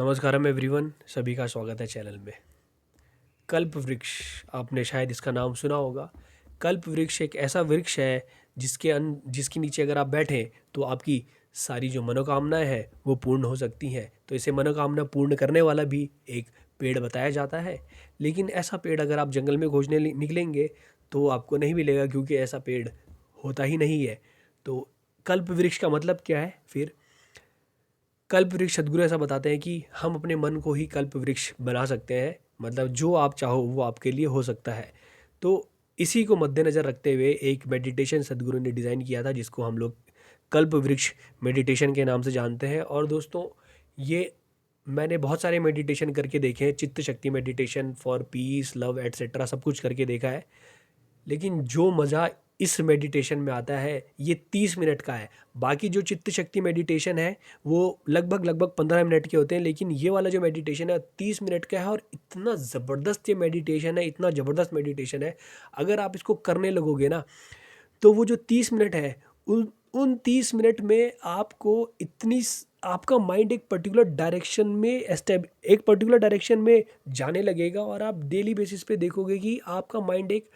नमस्कारम everyone, सभी का स्वागत है चैनल में। कल्प वृक्ष, आपने शायद इसका नाम सुना होगा। कल्प वृक्ष एक ऐसा वृक्ष है जिसके नीचे अगर आप बैठें तो आपकी सारी जो मनोकामनाएं हैं वो पूर्ण हो सकती हैं। तो इसे मनोकामना पूर्ण करने वाला भी एक पेड़ बताया जाता है। लेकिन ऐसा पेड़ अगर आप जंगल में खोजने निकलेंगे तो आपको नहीं मिलेगा, क्योंकि ऐसा पेड़ होता ही नहीं है। तो कल्प वृक्ष का मतलब क्या है फिर? कल्प वृक्ष, सदगुरु ऐसा बताते हैं कि हम अपने मन को ही कल्प वृक्ष बना सकते हैं। मतलब जो आप चाहो वो आपके लिए हो सकता है। तो इसी को मद्देनज़र रखते हुए एक मेडिटेशन सदगुरु ने डिज़ाइन किया था, जिसको हम लोग कल्प वृक्ष मेडिटेशन के नाम से जानते हैं। और दोस्तों, ये मैंने बहुत सारे मेडिटेशन करके देखे हैं। चित्त शक्ति meditation, for piece, love etcetera, सब कुछ करके देखा है। लेकिन जो मज़ा इस मेडिटेशन में आता है ये 30 मिनट का है। बाकी जो चित्त शक्ति मेडिटेशन है वो लगभग 15 मिनट के होते हैं, लेकिन ये वाला जो मेडिटेशन है 30 मिनट का है। और इतना ज़बरदस्त ये मेडिटेशन है, इतना ज़बरदस्त मेडिटेशन है। अगर आप इसको करने लगोगे ना, तो वो जो 30 मिनट है, उन उन 30 मिनट में आपको आपका माइंड एक पर्टिकुलर डायरेक्शन में जाने लगेगा। और आप डेली बेसिस पे देखोगे कि आपका माइंड एक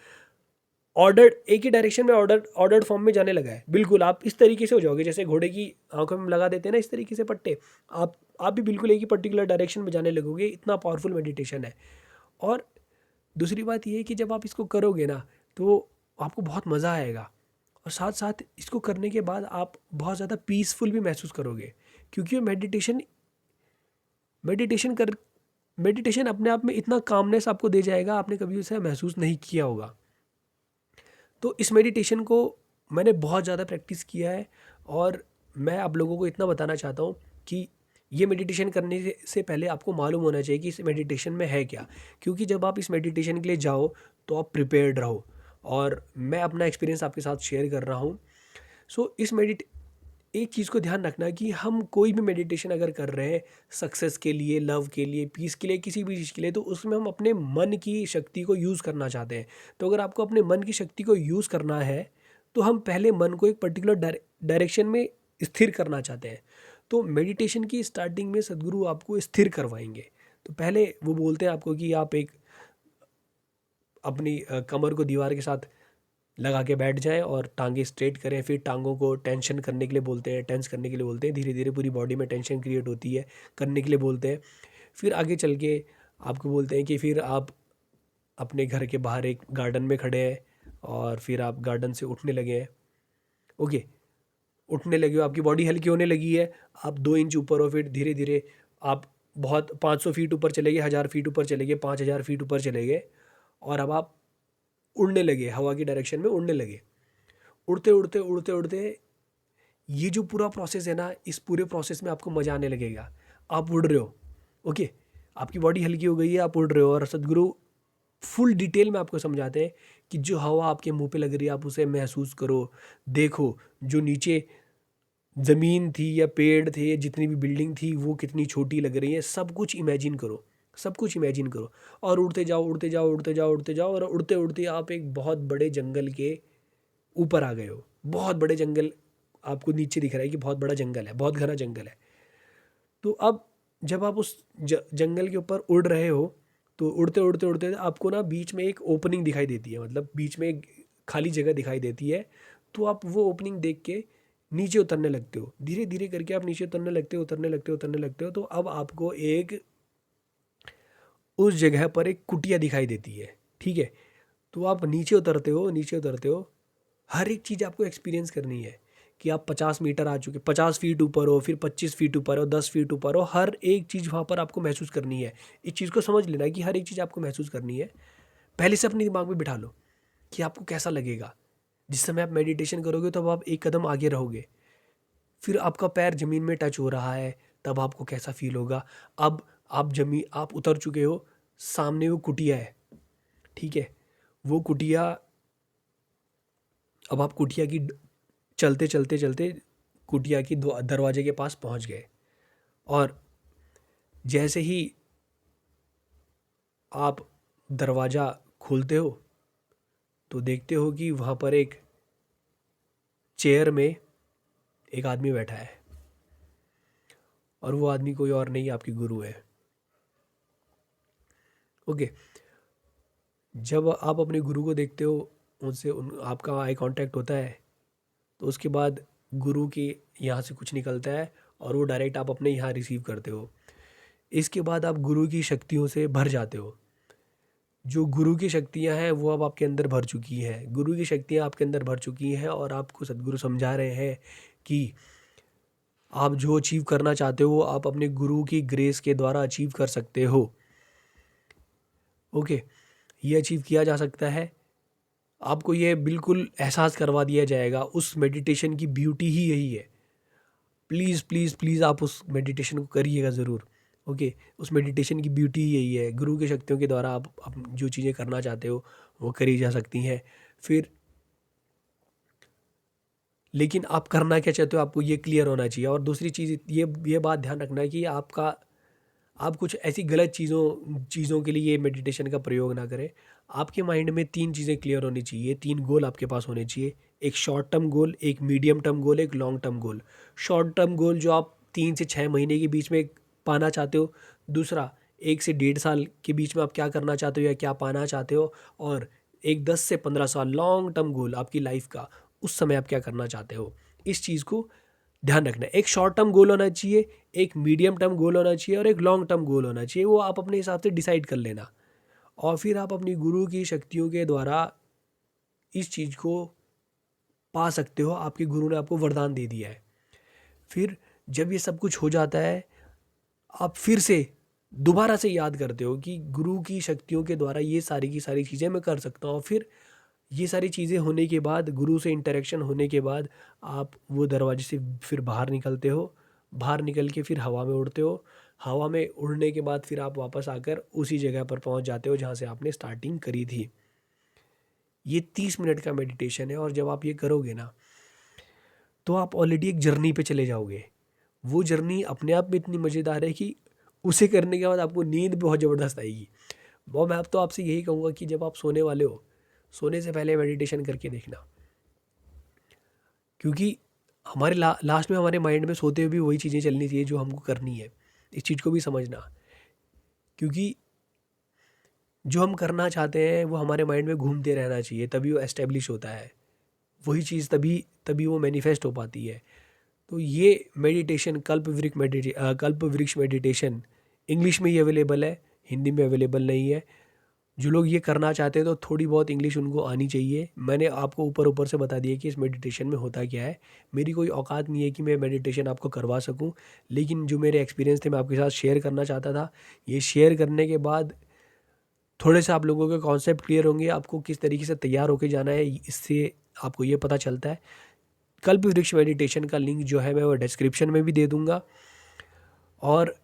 ही डायरेक्शन में ऑर्डर्ड फॉर्म में जाने लगा है। बिल्कुल आप इस तरीके से हो जाओगे जैसे घोड़े की आंखों में लगा देते हैं ना, इस तरीके से पट्टे। आप भी बिल्कुल एक ही पर्टिकुलर डायरेक्शन में जाने लगोगे। इतना पावरफुल मेडिटेशन है। और दूसरी बात ये है कि जब आप इसको करोगे ना, तो आपको बहुत मज़ा आएगा। और साथ साथ इसको करने के बाद आप बहुत ज़्यादा पीसफुल भी महसूस करोगे, क्योंकि मेडिटेशन कर मेडिटेशन अपने आप में इतना कामनेस आपको दे जाएगा, आपने कभी उसे महसूस नहीं किया होगा। तो इस मेडिटेशन को मैंने बहुत ज़्यादा प्रैक्टिस किया है। और मैं आप लोगों को इतना बताना चाहता हूँ कि ये मेडिटेशन करने से पहले आपको मालूम होना चाहिए कि इस मेडिटेशन में है क्या। क्योंकि जब आप इस मेडिटेशन के लिए जाओ तो आप प्रिपेयर्ड रहो। और मैं अपना एक्सपीरियंस आपके साथ शेयर कर रहा हूँ। सो एक चीज़ को ध्यान रखना कि हम कोई भी मेडिटेशन अगर कर रहे हैं सक्सेस के लिए, लव के लिए, पीस के लिए, किसी भी चीज़ के लिए, तो उसमें हम अपने मन की शक्ति को यूज़ करना चाहते हैं। तो अगर आपको अपने मन की शक्ति को यूज़ करना है तो हम पहले मन को एक पर्टिकुलर डायरेक्शन में स्थिर करना चाहते हैं। तो मेडिटेशन की स्टार्टिंग में सदगुरु आपको स्थिर करवाएंगे। तो पहले वो बोलते हैं आपको कि आप एक अपनी कमर को दीवार के साथ लगा के बैठ जाएं और टांगे स्ट्रेट करें। फिर टांगों को टेंशन करने के लिए बोलते हैं, टेंस करने के लिए बोलते हैं। धीरे धीरे पूरी बॉडी में टेंशन क्रिएट होती है, करने के लिए बोलते हैं। फिर आगे चल के आपको बोलते हैं कि फिर आप अपने घर के बाहर एक गार्डन में खड़े हैं और फिर आप गार्डन से उठने लगे हैं। ओके, उठने लगे हो, आपकी बॉडी हल्की होने लगी है, आप 2 इंच ऊपर हो। फिर धीरे धीरे आप बहुत 500 फीट ऊपर चले गए, 1000 फीट ऊपर चले गए, 5000 फीट ऊपर चले गए। और अब आप उड़ने लगे, हवा की डायरेक्शन में उड़ने लगे। उड़ते उड़ते उड़ते उड़ते ये जो पूरा प्रोसेस है ना, इस पूरे प्रोसेस में आपको मज़ा आने लगेगा। आप उड़ रहे हो, ओके, आपकी बॉडी हल्की हो गई है, आप उड़ रहे हो। और सदगुरु फुल डिटेल में आपको समझाते हैं कि जो हवा आपके मुंह पे लग रही है आप उसे महसूस करो, देखो। जो नीचे ज़मीन थी या पेड़ थे या जितनी भी बिल्डिंग थी वो कितनी छोटी लग रही है, सब कुछ इमेजिन करो, सब कुछ इमेजिन करो। और उड़ते जाओ, उड़ते जाओ, उड़ते जाओ, उड़ते जाओ। और उड़ते उड़ते आप एक बहुत बड़े जंगल के ऊपर आ गए हो। बहुत बड़े जंगल आपको नीचे दिख रहा है कि बहुत बड़ा जंगल है, बहुत घना जंगल है। तो अब जब आप उस जंगल के ऊपर उड़ रहे हो, तो उड़ते उड़ते उड़ते आपको ना बीच में एक ओपनिंग दिखाई देती है, मतलब बीच में एक खाली जगह दिखाई देती है। तो आप वो ओपनिंग देख के नीचे उतरने लगते हो। धीरे धीरे करके आप नीचे उतरने लगते हो, उतरने लगते हो, उतरने लगते हो। तो अब आपको एक उस जगह पर एक कुटिया दिखाई देती है, ठीक है। तो आप नीचे उतरते हो, नीचे उतरते हो। हर एक चीज़ आपको एक्सपीरियंस करनी है कि आप 50 मीटर आ चुके, 50 फीट ऊपर हो, फिर 25 फीट ऊपर हो, 10 फीट ऊपर हो। हर एक चीज़ वहाँ पर आपको महसूस करनी है। इस चीज़ को समझ लेना कि हर एक चीज़ आपको महसूस करनी है। पहले से अपने दिमाग में बिठा लो कि आपको कैसा लगेगा। जिस समय आप मेडिटेशन करोगे तब आप एक कदम आगे रहोगे। फिर आपका पैर ज़मीन में टच हो रहा है, तब आपको कैसा फील होगा। अब आप उतर चुके हो, सामने वो कुटिया है, ठीक है। वो कुटिया, अब आप कुटिया की चलते चलते चलते कुटिया की दरवाजे के पास पहुंच गए। और जैसे ही आप दरवाज़ा खोलते हो तो देखते हो कि वहाँ पर एक चेयर में एक आदमी बैठा है। और वो आदमी कोई और नहीं, आपकी गुरु है। ओके, जब आप अपने गुरु को देखते हो, उनसे आपका आई कांटेक्ट होता है, तो उसके बाद गुरु के यहाँ से कुछ निकलता है और वो डायरेक्ट आप अपने यहाँ रिसीव करते हो। इसके बाद आप गुरु की शक्तियों से भर जाते हो। जो गुरु की शक्तियाँ हैं वो अब आपके अंदर भर चुकी हैं, गुरु की शक्तियाँ आपके अंदर भर चुकी हैं, और आपको सदगुरु समझा रहे हैं कि आप जो अचीव करना चाहते हो वो आप अपने गुरु की ग्रेस के द्वारा अचीव कर सकते हो। ओके, ये अचीव किया जा सकता है। आपको ये बिल्कुल एहसास करवा दिया जाएगा। उस मेडिटेशन की ब्यूटी ही यही है। प्लीज़ प्लीज़ प्लीज़ आप उस मेडिटेशन को करिएगा ज़रूर। ओके, उस मेडिटेशन की ब्यूटी ही यही है। गुरु की शक्तियों के द्वारा आप जो चीज़ें करना चाहते हो वो करी जा सकती हैं। फिर लेकिन आप करना क्या चाहते हो, आपको ये क्लियर होना चाहिए। और दूसरी चीज़ ये बात ध्यान रखना है कि आप कुछ ऐसी गलत चीज़ों के लिए ये मेडिटेशन का प्रयोग ना करें। आपके माइंड में 3 चीज़ें क्लियर होनी चाहिए, 3 गोल आपके पास होने चाहिए। एक शॉर्ट टर्म गोल, एक मीडियम टर्म गोल, एक long term goal. Short term goal जो आप 3 से 6 महीने के बीच में पाना चाहते हो। दूसरा, 1 से 1.5 साल के बीच में आप क्या करना चाहते हो या क्या पाना चाहते हो। और एक 10 से 15 साल लॉन्ग टर्म गोल आपकी लाइफ का, उस समय आप क्या करना चाहते हो। इस चीज़ को ध्यान रखना है। एक शॉर्ट टर्म गोल होना चाहिए, एक मीडियम टर्म गोल होना चाहिए और एक लॉन्ग टर्म गोल होना चाहिए। वो आप अपने हिसाब से डिसाइड कर लेना, और फिर आप अपनी गुरु की शक्तियों के द्वारा इस चीज़ को पा सकते हो। आपके गुरु ने आपको वरदान दे दिया है। फिर जब ये सब कुछ हो जाता है, आप फिर से दोबारा से याद करते हो कि गुरु की शक्तियों के द्वारा ये सारी की सारी चीज़ें मैं कर सकता हूँ। फिर ये सारी चीज़ें होने के बाद, गुरु से इंटरेक्शन होने के बाद, आप वो दरवाजे से फिर बाहर निकलते हो। बाहर निकल के फिर हवा में उड़ते हो। हवा में उड़ने के बाद फिर आप वापस आकर उसी जगह पर पहुंच जाते हो जहां से आपने स्टार्टिंग करी थी। ये 30 मिनट का मेडिटेशन है, और जब आप ये करोगे ना, तो आप ऑलरेडी एक जर्नी पे चले जाओगे। वो जर्नी अपने आप में इतनी मज़ेदार है कि उसे करने के बाद आपको नींद बहुत ज़बरदस्त आएगी। वो मैं अब तो आपसे यही कहूँगा कि जब आप सोने वाले हो, सोने से पहले मेडिटेशन करके देखना। क्योंकि हमारे लास्ट में हमारे माइंड में सोते हुए भी वही चीज़ें चलनी चाहिए जो हमको करनी है। इस चीज़ को भी समझना, क्योंकि जो हम करना चाहते हैं वो हमारे माइंड में घूमते रहना चाहिए, तभी वो एस्टेब्लिश होता है। वही चीज़ तभी तभी वो मैनिफेस्ट हो पाती है। तो ये मेडिटेशन कल्प वृक्ष मेडिटेशन इंग्लिश में ही अवेलेबल है, हिंदी में अवेलेबल नहीं है। जो लोग ये करना चाहते हैं तो थोड़ी बहुत इंग्लिश उनको आनी चाहिए। मैंने आपको ऊपर ऊपर से बता दिया कि इस मेडिटेशन में होता क्या है। मेरी कोई औकात नहीं है कि मैं मेडिटेशन आपको करवा सकूं, लेकिन जो मेरे एक्सपीरियंस थे मैं आपके साथ शेयर करना चाहता था। ये शेयर करने के बाद थोड़े से आप लोगों के कॉन्सेप्ट क्लियर होंगे, आपको किस तरीके से तैयार होकर जाना है इससे आपको ये पता चलता है। कल्प वृक्ष मेडिटेशन का लिंक जो है मैं वो डिस्क्रिप्शन में भी दे दूँगा। और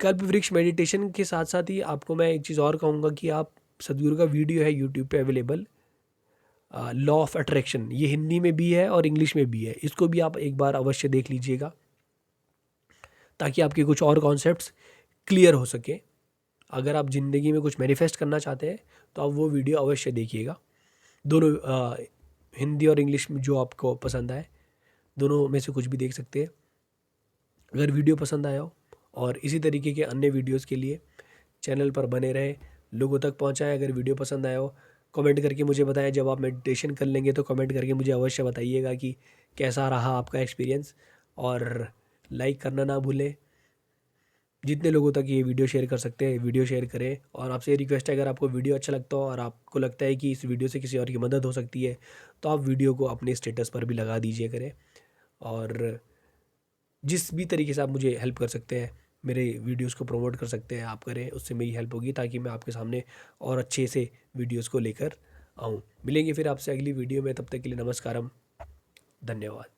कल्प वृक्ष मेडिटेशन के साथ साथ ही आपको मैं एक चीज़ और कहूँगा कि आप सदगुरु का वीडियो है यूट्यूब पे अवेलेबल, लॉ ऑफ अट्रैक्शन, ये हिंदी में भी है और इंग्लिश में भी है। इसको भी आप एक बार अवश्य देख लीजिएगा, ताकि आपके कुछ और कॉन्सेप्ट्स क्लियर हो सके। अगर आप ज़िंदगी में कुछ मैनिफेस्ट करना चाहते हैं तो आप वो वीडियो अवश्य देखिएगा। दोनों हिंदी और इंग्लिश में जो आपको पसंद आए, दोनों में से कुछ भी देख सकते हैं। अगर वीडियो पसंद आया हो और इसी तरीके के अन्य वीडियोस के लिए चैनल पर बने रहे, लोगों तक पहुंचाएं। अगर वीडियो पसंद आया हो, कमेंट करके मुझे बताएं। जब आप मेडिटेशन कर लेंगे तो कमेंट करके मुझे अवश्य बताइएगा कि कैसा रहा आपका एक्सपीरियंस, और लाइक करना ना भूलें। जितने लोगों तक ये वीडियो शेयर कर सकते हैं वीडियो शेयर करें। और आपसे रिक्वेस्ट है, अगर आपको वीडियो अच्छा लगता हो और आपको लगता है कि इस वीडियो से किसी और की मदद हो सकती है, तो आप वीडियो को अपने स्टेटस पर भी लगा दीजिए करें। और जिस भी तरीके से आप मुझे हेल्प कर सकते हैं, मेरे वीडियोस को प्रमोट कर सकते हैं, आप करें, उससे मेरी हेल्प होगी, ताकि मैं आपके सामने और अच्छे से वीडियोस को लेकर आऊँ। मिलेंगे फिर आपसे अगली वीडियो में, तब तक के लिए नमस्कारम, धन्यवाद।